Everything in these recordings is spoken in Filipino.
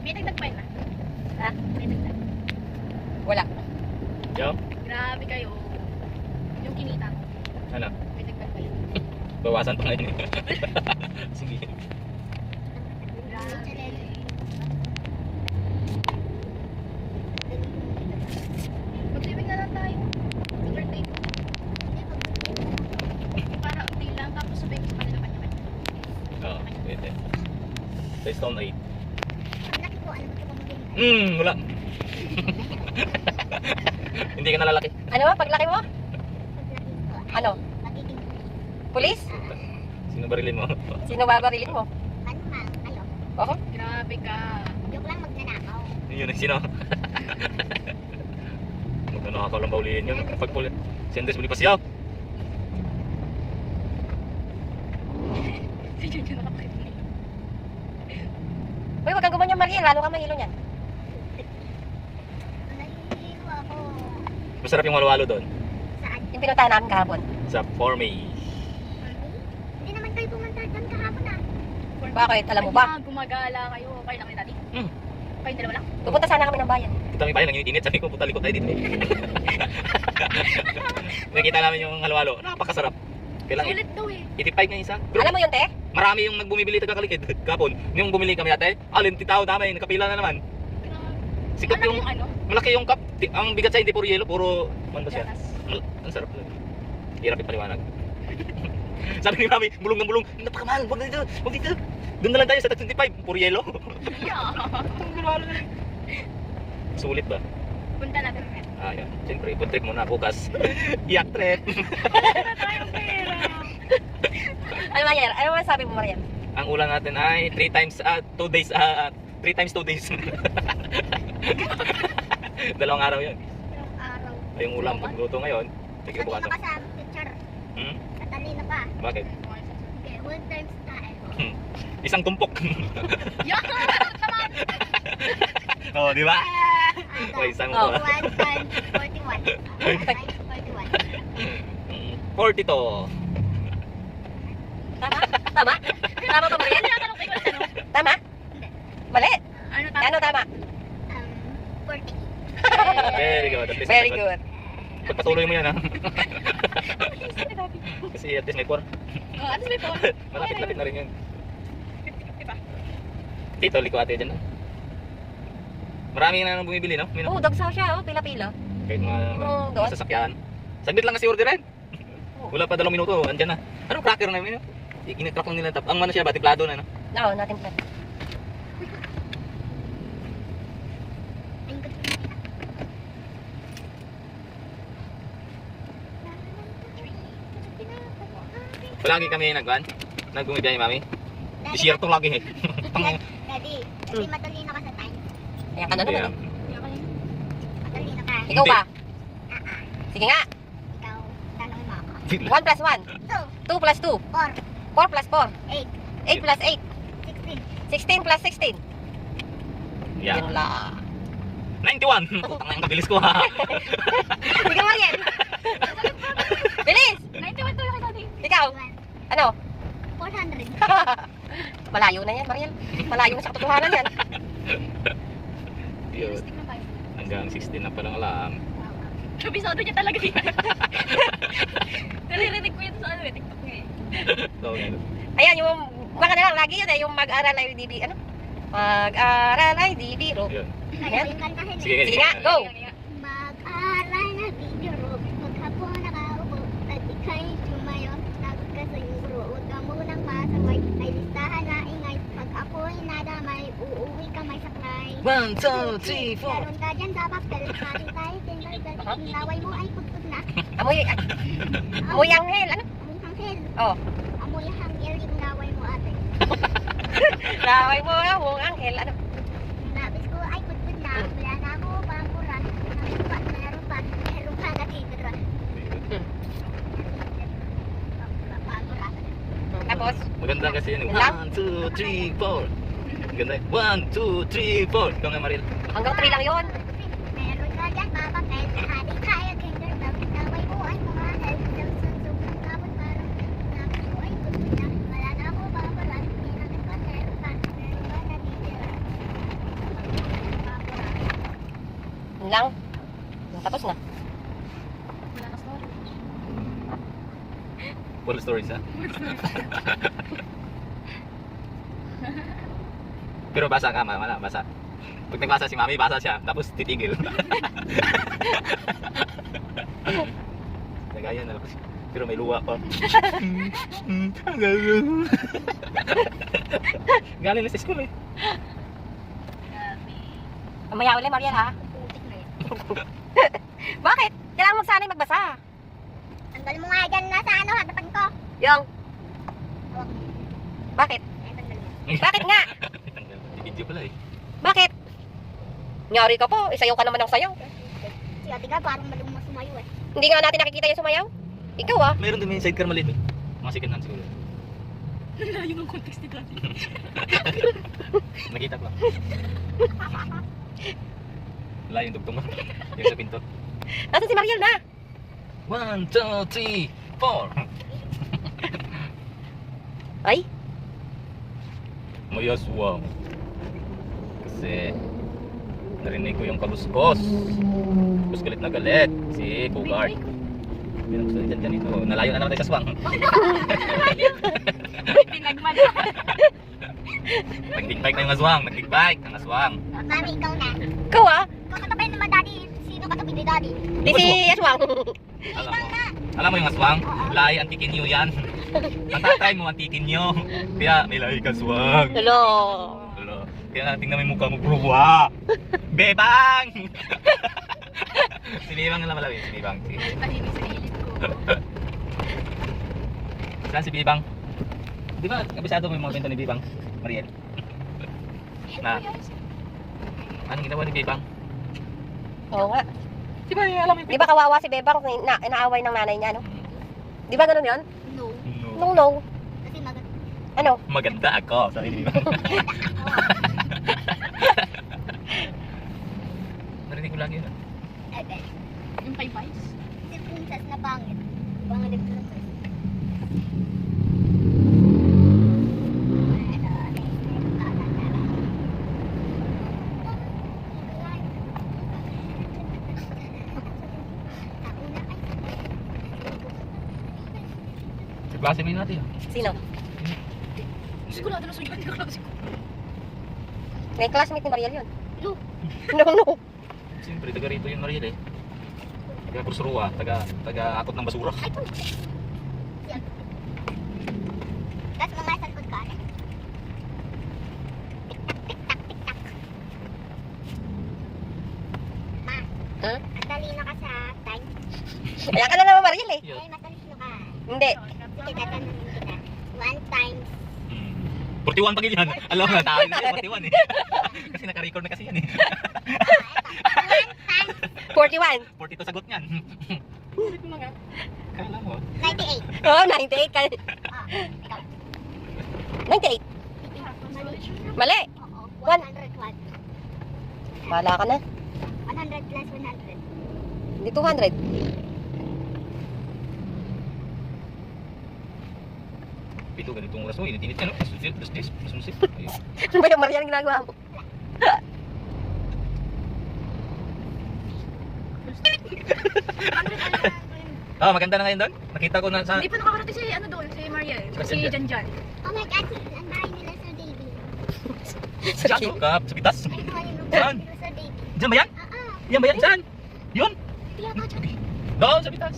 May dagdag pa yun ah. Ha? May dagdag. Wala. Yo? Grabe kayo. Yung kinita ko. Ano? May dagdag pa yun. Bawasan pa ngayon. Sige. Grabe. Mag-living na lang tayo. Sa birthday ko. Para unti lang. Tapos sabihin ko sa kanila kanya-kanya. Oo, pwede. Sa Stone 8. Ang laki ko, ano ba ito pamagin? Wala. Hindi ka nalalaki. Ano? Paglaki mo? Ano? Magiging Pulis? Sino barilin mo? Sino babarilin mo? ano ma? Ayo. Oo? Grabe ka. Joke lang magnanakaw. Yun ang sino. Magkano ka lang baulihin yun. Pag pulit. Si Andres muli pa siya. Si Jojo nakapagod. Uy, huwag kang gumanyan, Mariel. Lalo kang mahilo niyan. Nahihilo ako. Masarap yung walo-walo doon. Saan? Yung pinuntahan namin kahapon. Sa Formay. Hindi naman kayo pumunta doon kahapon ah. Bakit? Alam mo ba? Kaya gumagala kayo. Kayo lang ni Tati? Kayo dalawa lang? Pupunta sana kami ng bayan. Kita kami pa yun, nanginit. Sabi ko, puta likod tayo dito. Nakita namin yung halo-halo. Napakasarap. Kailang Sulit daw eh. 85 nga isa. Pero Alam mo yun, te? marami yung nagbumibili taga-kalikid. Kapon. Yung bumili kami ate, alin titao namin, nakapila na naman. Grabe. Sikat Ano yung, yung ano? malaki yung cup. Ang bigat sa hindi puro yelo, puro mando siya. Ganas. Ang sarap lang. Hirap ipaliwanag. Sabi ni mami, bulong ng bulong, napakamahal, huwag dito, huwag dito. Doon na lang tayo sa 25, puro yelo. Sulit ba? Punta natin. Ah, yan. Siyempre, food trip muna bukas. Yak trip. Wala tayong pera. Ano, Mariel? Ano masabi mo, Mariel? Ang ulan natin ay 3 times 2 days 3 times 2 days. Dalawang araw 'yon. Yung araw. Ay, yung ulam pagluto ngayon. Sige Kanina bukas. pa sa picture. Katalino pa. Bakit? Okay, 1 times tayo. Isang tumpok. Yan! Naman! Oh, di ba? O, isang Oh. 1 times 41. 1 times 41. 42. Tama? Tama? Tama ba, Mariel? Tinatanong ko yung ano? Tama? Mali. Ano tama? Ano tama? 40. Very good. At least Very good. Pagpatuloy mo yan, ha? Kasi at least may 4. Oh, at least may phone. Malapit-lapit na rin yun. Diba? Tito, liko ate dyan, no? Marami na nang bumibili, no? May Oo, dagsaw siya, oh. Pila-pila. kahit Oo, mga doon. sasakyan. Saglit lang kasi orderin. Wala pa 2 minuto, andyan na. Anong cracker na yun? Initrack lang nila. Ang ano siya ba, tiplado na, no? Oo, natin plan. Palagi kami nagbumibiyay, mami. Desierto lagi, eh. Daddy, kasi matalino ka sa time. Ayan ka na naman, Yeah. eh. Matalino ka. Ikaw Hindi. ba? Sige nga. Ikaw, tanongin mo ako. 1 plus 1. 2, 2 plus 2. 4, 4 plus 4. 8, 8 plus 8. 16. 16 plus 16. Yeah. Yun lang. 91! Putang na yung kabilis ko, ha? Sige, Mariel. Bilis! 91 to yung daddy. Ikaw. Ano? 400. Malayo na yan, Mariel. Malayo na sa katotohanan yan. Yun. Realistic na tayo. Hanggang 16 na palang alam. Episode niya talaga dito. Naririnig ko yun sa ano eh, TikTok niya eh. So, yun. Ayan, yung baka na lang lagi yun eh, yung mag-aral ay di ano? Mag-aral ay di biro. Yun. Ano yung kantahin eh? Sige, Sige nga, go! Mag-aral na bibiro, maghapon nakaupo, at ika'y sumayo, lagot ka sa guro, huwag ka munang masaway, ay listahan na ingay, pag ako'y nadamay, uuwi ka may saklay. 1, 2, 3, 4. Meron ka dyan sa papel, hati tayo, tingal, ang laway mo ay putput na. Amoy, amoy anghel, ano? Amoy hanghel, Oh, amoy hanghel yung laway mo ate. laway mo, among anghel, ano? Nabis ko ay putput na, wala na ako pamuran, meron pa natitira. Pamuran. Tapos, Maganda kasi yun. Yun lang? 1, 2, 3, 4. Maganda yun. 1, 2, 3, 4. Ikaw nga, Maril. hanggang 3 lang yun. Meron ka dyan, papakay, hati tayo, kinder, laway mo ay pumangal, susubok kapon para, nabis ko ay putput na, wala na ako pamuran, meron pa natitira. Yun lang. Tapos na. Wala na story. Full stories, ha? Pero basa ka, mama, basa. Pag nagbasa si mami, basa siya, tapos titigil. Nagaya na lang. Pero may luwa pa. Galing na sa school eh. Mamaya ulit, Mariel, ha? Bakit? Kailangan mo sana'y magbasa. Tanggal mo nga dyan na sa ano, hadapan ko. Yung. Bakit? Ay, tanggal mo. Bakit nga? Video pala eh. Bakit? Nyari ka po, isayaw ka naman ng sayaw. Si ate nga parang malumang sumayo eh. Hindi nga natin nakikita yung sumayaw. Ikaw ah. Mayroon din may sidecar maliit eh. Mga second hand siguro. Layo ng context ni Daddy. Nakita ko. Wala yung dugtong mo. Yung sa pinto. Nasaan si Mariel na? 1, 2, 3, 4. Ay, May aswang. Kasi narinig ko yung kaluskos. Tapos galit na galit. Si Bogart. Yan ang gusto dyan ganito. Nalayo na naman tayo sa aswang. Pinagman. Nag-bike na yung aswang. Nag-bike ang aswang. Mami, ikaw na. ikaw ah. Ikaw katabi naman daddy. Sino katabi ni daddy? Di si Aswang. Alam mo yung aswang? Lahi ang tikinyo yan. Ang tatay mo ang tikinyo. Kaya may lahi ka aswang. Hello. Lolo. Kaya tingnan mo yung mukha mo, bro. Wow! Bebang! Si Bebang na malawi. Si Bebang. Tahimik sa gilid ko. Saan si Bebang? Di ba, kabisado mo yung mga benta ni Bebang? Mariel. Na, anong ginawa ni Bebang? Oo nga. Di ba, alam mo yung Di ba kawawa si Bebang inaaway ng nanay niya, no? Di ba ganun yun? No. No, no. Kasi Ano? Maganda ako, sabi ni Bebang. Narinig ko lagi yun. Yung kay Vice. si princess na pangit. Pangit yung princess. Sa klase mo yun natin. Sino? Sigurado na suyo yung klase ko. May classmate ni Mariel yun. No. No, no. Siyempre, taga rito yun Mariel eh. Taga Kursurua, taga akot ng basura. Ay, ito. Yan. Tapos mga sa likod ka. Ma, Huh? matalino ka sa time. Kaya ka na naman Mariel eh. Ay, matalino ka. Hindi. Sige, tatanungin kita. 1 times. 41 pag yan. Alam mo na, tao na yun, 41 eh. Kasi naka-record na kasi yan eh. 41. 42 sagot niyan. Ulit mo nga. Kala mo. 98. Oo, 98 ka. Ah, ikaw. 98. Mali. Mali. Oo, One. 101. Bahala ka na. 100 plus 100. Hindi 200. Pito, ganitong oras mo. Init-init yan. Plus this, plus musik. Ayun. Ano ba yung Mariel ang ginagawa mo? Ah, maganda na ngayon doon. Nakita ko na sa... Hindi pa nakakarating si ano doon, si Mariel. Si Si Jan. Janjan. Oh my God, ang bahay nila Sir David. Diyan, no? Sa Pitas. Ay, kuha yung Saan? nila Sir David. Diyan ba yan? Yan ba yan? Saan? Yun? Hindi ako dyan eh. Doon, sa Pitas.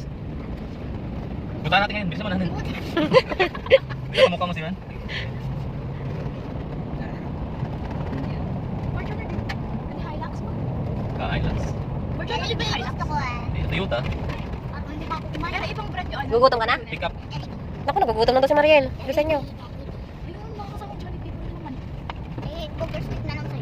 Punta natin ngayon. Bilisan mo natin. Ito mukha mo si Man. Fortuner din. Ano, Hilux mo? Ka-Islands. Fortuner din ba yung Hilux? Gusto ko ah. Toyota. Hindi pa ako kumain. Pero ibang brand yung ano. Gugutom ka na? Pick up. Naku, nagugutom na to si Mariel. Bilisan nyo. Ayun, makakasama Jollibee ko naman. Eh, go first week na lang sa'yo.